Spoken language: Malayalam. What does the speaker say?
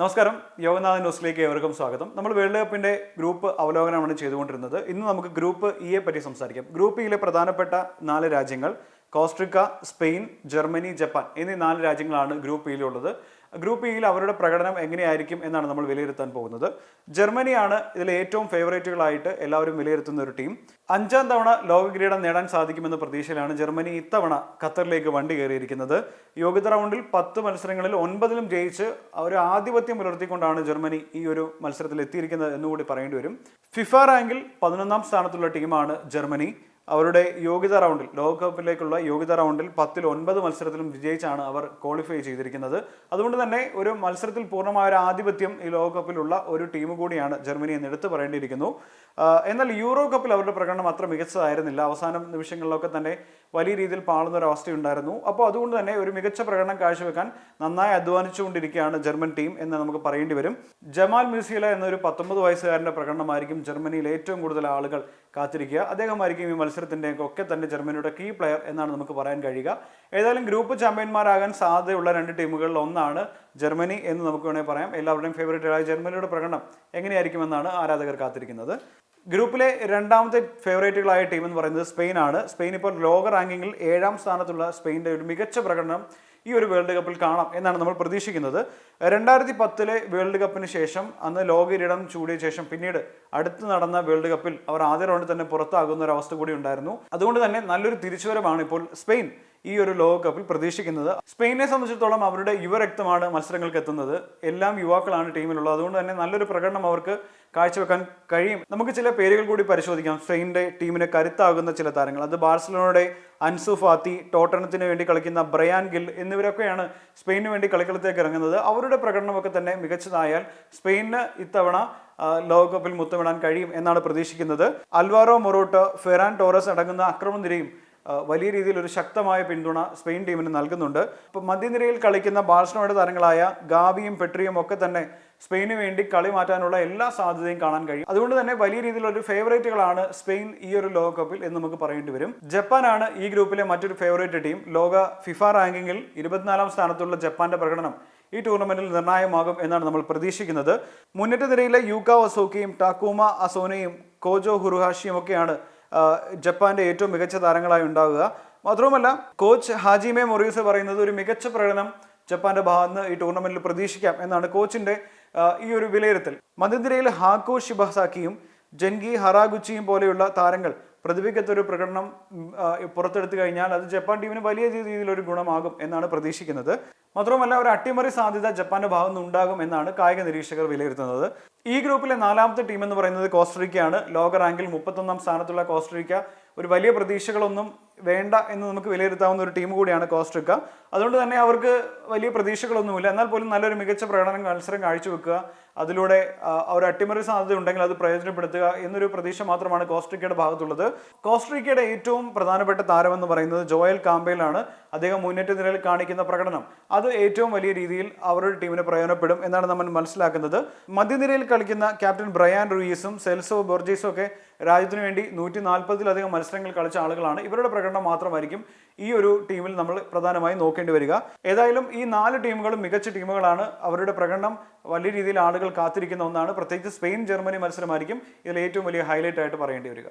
നമസ്കാരം, യോഗനാഥൻ ന്യൂസിലേക്ക് ഏവർക്കും സ്വാഗതം. നമ്മൾ വേൾഡ് കപ്പിന്റെ ഗ്രൂപ്പ് അവലോകനമാണ് ചെയ്തുകൊണ്ടിരുന്നത്. ഇന്ന് നമുക്ക് ഗ്രൂപ്പ് ഇയെ പറ്റി സംസാരിക്കാം. ഗ്രൂപ്പ് ഇയിലെ പ്രധാനപ്പെട്ട 4 രാജ്യങ്ങൾ കോസ്റ്ററിക്ക, സ്പെയിൻ, ജർമ്മനി, ജപ്പാൻ എന്നീ 4 രാജ്യങ്ങളാണ് ഗ്രൂപ്പ് ഇയിലുള്ളത്. ഗ്രൂപ്പ് ഇയിൽ അവരുടെ പ്രകടനം എങ്ങനെയായിരിക്കും എന്നാണ് നമ്മൾ വിലയിരുത്താൻ പോകുന്നത്. ജർമ്മനിയാണ് ഇതിൽ ഏറ്റവും ഫേവറേറ്റുകളായിട്ട് എല്ലാവരും വിലയിരുത്തുന്ന ഒരു ടീം. 5ാം തവണ ലോക കിരീടം നേടാൻ സാധിക്കുമെന്ന പ്രതീക്ഷയിലാണ് ജർമ്മനി ഇത്തവണ ഖത്തറിലേക്ക് വണ്ടി കയറിയിരിക്കുന്നത്. യോഗ്യത റൗണ്ടിൽ 10 മത്സരങ്ങളിൽ 9ലും ജയിച്ച് ഒരു ആധിപത്യം പുലർത്തിക്കൊണ്ടാണ് ജർമ്മനി ഈ ഒരു മത്സരത്തിൽ എത്തിയിരിക്കുന്നത് എന്നുകൂടി പറയേണ്ടി വരും. ഫിഫ റാങ്കിൽ 11ാം സ്ഥാനത്തുള്ള ടീമാണ് ജർമ്മനി. അവരുടെ യോഗ്യത റൗണ്ടിൽ, ലോകകപ്പിലേക്കുള്ള യോഗ്യത റൗണ്ടിൽ 10ൽ 9 മത്സരത്തിലും വിജയിച്ചാണ് അവർ ക്വാളിഫൈ ചെയ്തിരിക്കുന്നത്. അതുകൊണ്ട് തന്നെ ഒരു മത്സരത്തിൽ പൂർണ്ണമായ ഒരു ആധിപത്യം ഈ ലോകകപ്പിലുള്ള ഒരു ടീം കൂടിയാണ് ജർമ്മനി എന്ന് എടുത്തു പറയേണ്ടിയിരിക്കുന്നു. എന്നാൽ യൂറോ കപ്പിൽ അവരുടെ പ്രകടനം അത്ര മികച്ചതായിരുന്നില്ല. അവസാന നിമിഷങ്ങളിലൊക്കെ തന്നെ വലിയ രീതിയിൽ പാളുന്ന ഒരു അവസ്ഥയുണ്ടായിരുന്നു. അപ്പോൾ അതുകൊണ്ട് തന്നെ ഒരു മികച്ച പ്രകടനം കാഴ്ചവെക്കാൻ നന്നായി അധ്വാനിച്ചുകൊണ്ടിരിക്കുകയാണ് ജർമ്മൻ ടീം എന്ന് നമുക്ക് പറയേണ്ടി വരും. ജമാൽ മ്യൂസിയല എന്നൊരു 19 വയസ്സുകാരൻ്റെ പ്രകടനമായിരിക്കും ജർമ്മനിയിൽ ഏറ്റവും കൂടുതൽ ആളുകൾ കാത്തിരിക്കുക. അദ്ദേഹമായിരിക്കും ഈ മത്സരത്തിൻ്റെ ഒക്കെ തന്നെ ജർമ്മനിയുടെ കീ പ്ലെയർ എന്നാണ് നമുക്ക് പറയാൻ കഴിയുക. ഏതായാലും ഗ്രൂപ്പ് ചാമ്പ്യന്മാരാകാൻ സാധ്യതയുള്ള 2 ടീമുകളിൽ ഒന്നാണ് ജർമ്മനി എന്ന് നമുക്ക് വേണമെങ്കിൽ പറയാം. എല്ലാവരുടെയും ഫേവറേറ്റായ ജർമ്മനിയുടെ പ്രകടനം എങ്ങനെയായിരിക്കുമെന്നാണ് ആരാധകർ കാത്തിരിക്കുന്നത്. ഗ്രൂപ്പിലെ 2ാമത്തെ ഫേവറേറ്റുകളായ ടീം എന്ന് പറയുന്നത് സ്പെയിനാണ്. സ്പെയിൻ ഇപ്പോൾ ലോക റാങ്കിങ്ങിൽ 7ാം സ്ഥാനത്തുള്ള സ്പെയിൻ്റെ ഒരു മികച്ച പ്രകടനം ഈ ഒരു വേൾഡ് കപ്പിൽ കാണാം എന്നാണ് നമ്മൾ പ്രതീക്ഷിക്കുന്നത്. 2010 വേൾഡ് കപ്പിന് ശേഷം, അന്ന് ലോക കിരീടം ചൂടിയ ശേഷം പിന്നീട് അടുത്ത് നടന്ന വേൾഡ് കപ്പിൽ അവർ ആദ്യ റൗണ്ടിൽ തന്നെ പുറത്താകുന്ന ഒരു അവസ്ഥ കൂടി ഉണ്ടായിരുന്നു. അതുകൊണ്ട് തന്നെ നല്ലൊരു തിരിച്ചുവരവാണ് ഇപ്പോൾ സ്പെയിൻ ഈ ഒരു ലോകകപ്പിൽ പ്രതീക്ഷിക്കുന്നത്. സ്പെയിനെ സംബന്ധിച്ചിടത്തോളം അവരുടെ യുവരക്തമാണ് മത്സരങ്ങൾക്ക് എത്തുന്നത്. എല്ലാം യുവാക്കളാണ് ടീമിലുള്ളത്. അതുകൊണ്ട് തന്നെ നല്ലൊരു പ്രകടനം അവർക്ക് കാഴ്ചവെക്കാൻ കഴിയും. നമുക്ക് ചില പേരുകൾ കൂടി പരിശോധിക്കാം. സ്പെയിനിന്റെ ടീമിന് കരുത്താകുന്ന ചില താരങ്ങൾ, അത് ബാഴ്സലോണയുടെ അൻസു ഫാത്തി, ടോട്ടനത്തിന് വേണ്ടി കളിക്കുന്ന ബ്രയാൻ ഗിൽ എന്നിവരൊക്കെയാണ് സ്പെയിനു വേണ്ടി കളിക്കളത്തേക്ക് ഇറങ്ങുന്നത്. അവരുടെ പ്രകടനമൊക്കെ തന്നെ മികച്ചതായാൽ സ്പെയിനിന് ഇത്തവണ ലോകകപ്പിൽ മുത്തമിടാൻ കഴിയും എന്നാണ് പ്രതീക്ഷിക്കുന്നത്. അൽവാരോ മൊറോട്ടോ, ഫെറാൻ ടോറസ് അടങ്ങുന്ന ആക്രമണനിരയും വലിയ രീതിയിൽ ഒരു ശക്തമായ പിന്തുണ സ്പെയിൻ ടീമിന് നൽകുന്നുണ്ട്. ഇപ്പോൾ മധ്യനിരയിൽ കളിക്കുന്ന ബാഴ്സലോണയുടെ താരങ്ങളായ ഗാവിയും പെട്രിയും ഒക്കെ തന്നെ സ്പെയിനു വേണ്ടി കളി മാറ്റാനുള്ള എല്ലാ സാധ്യതയും കാണാൻ കഴിയും. അതുകൊണ്ട് തന്നെ വലിയ രീതിയിലൊരു ഫേവറേറ്റുകളാണ് സ്പെയിൻ ഈ ഒരു ലോകകപ്പിൽ എന്ന് നമുക്ക് പറയേണ്ടി വരും. ജപ്പാനാണ് ഈ ഗ്രൂപ്പിലെ മറ്റൊരു ഫേവറേറ്റ് ടീം. ലോക ഫിഫ റാങ്കിങ്ങിൽ 24ാം സ്ഥാനത്തുള്ള ജപ്പാന്റെ പ്രകടനം ഈ ടൂർണമെന്റിൽ നിർണായകമാകും എന്നാണ് നമ്മൾ പ്രതീക്ഷിക്കുന്നത്. മുന്നേറ്റ നിരയിലെ യൂക്ക വസോക്കിയും ടാക്കൂമ അസോനയും കോജോ ഹുറുഹാഷിയും ഒക്കെയാണ് ജപ്പാന്റെ ഏറ്റവും മികച്ച താരങ്ങളായി ഉണ്ടാവുക. മാത്രവുമല്ല, കോച്ച് ഹാജിമെ മൊറീസ് പറയുന്നത് ഒരു മികച്ച പ്രകടനം ജപ്പാന്റെ ഭാഗത്ത് നിന്ന് ഈ ടൂർണമെന്റിൽ പ്രതീക്ഷിക്കാം എന്നാണ് കോച്ചിന്റെ ഈ ഒരു വിലയിരുത്തൽ. മധ്യനിരയിൽ ഹാക്കോ ഷിബസാക്കിയും ജെൻഗി ഹറാഗുച്ചിയും പോലെയുള്ള താരങ്ങൾ പ്രതിഭയ്ക്കത്തൊരു പ്രകടനം പുറത്തെടുത്തു കഴിഞ്ഞാൽ അത് ജപ്പാൻ ടീമിന് വലിയ രീതിയിലൊരു ഗുണമാകും എന്നാണ് പ്രതീക്ഷിക്കുന്നത്. മാത്രവുമല്ല, ഒരു അട്ടിമറി സാധ്യത ജപ്പാന്റെ ഭാഗത്ത് നിന്ന് ഉണ്ടാകും എന്നാണ് കായിക നിരീക്ഷകർ വിലയിരുത്തുന്നത്. ഈ ഗ്രൂപ്പിലെ 4ാമത്തെ ടീം എന്ന് പറയുന്നത് കോസ്റ്ററിക്കയാണ്. ലോക റാങ്കിൽ 31ാം സ്ഥാനത്തുള്ള കോസ്റ്ററിക്ക ഒരു വലിയ പ്രതീക്ഷകളൊന്നും വേണ്ട എന്ന് നമുക്ക് വിലയിരുത്താവുന്ന ഒരു ടീം കൂടിയാണ് കോസ്റ്ററിക്ക. അതുകൊണ്ട് തന്നെ അവർക്ക് വലിയ പ്രതീക്ഷകളൊന്നുമില്ല. എന്നാൽ പോലും നല്ലൊരു മികച്ച പ്രകടനം മത്സരം കാഴ്ചവെക്കുക, അതിലൂടെ ഒരു അട്ടിമറി സാധ്യത ഉണ്ടെങ്കിൽ അത് പ്രയോജനപ്പെടുത്തുക എന്നൊരു പ്രതീക്ഷ മാത്രമാണ് കോസ്റ്ററിക്കയുടെ ഭാഗത്തുള്ളത്. കോസ്റ്ററിക്കയുടെ ഏറ്റവും പ്രധാനപ്പെട്ട താരമെന്ന് പറയുന്നത് ജോയൽ കാമ്പയിലാണ്. അദ്ദേഹം മുന്നേറ്റ നിരയിൽ കാണിക്കുന്ന പ്രകടനം അത് ഏറ്റവും വലിയ രീതിയിൽ അവരുടെ ടീമിന് പ്രയോജനപ്പെടും എന്നാണ് നമ്മൾ മനസ്സിലാക്കുന്നത്. മധ്യനിരയിൽ കളിക്കുന്ന ക്യാപ്റ്റൻ ബ്രയാൻ റൂയിസും സെൽസോ ബോർജീസും ഒക്കെ രാജ്യത്തിനു വേണ്ടി 140-ലധികം മത്സരങ്ങൾ കളിച്ച ആളുകളാണ്. ഇവരുടെ പ്രകടനം മാത്രമായിരിക്കും ഈ ഒരു ടീമിൽ നമ്മൾ പ്രധാനമായും നോക്കേണ്ടി വരിക. ഏതായാലും ഈ 4 ടീമുകളും മികച്ച ടീമുകളാണ്. അവരുടെ പ്രകടനം വലിയ രീതിയിൽ ആളുകൾ കാത്തിരിക്കുന്ന ഒന്നാണ്. പ്രത്യേകിച്ച് സ്പെയിൻ ജർമ്മനി മത്സരമായിരിക്കും ഇതിൽ ഏറ്റവും വലിയ ഹൈലൈറ്റ് ആയിട്ട് പറയേണ്ടി വരിക.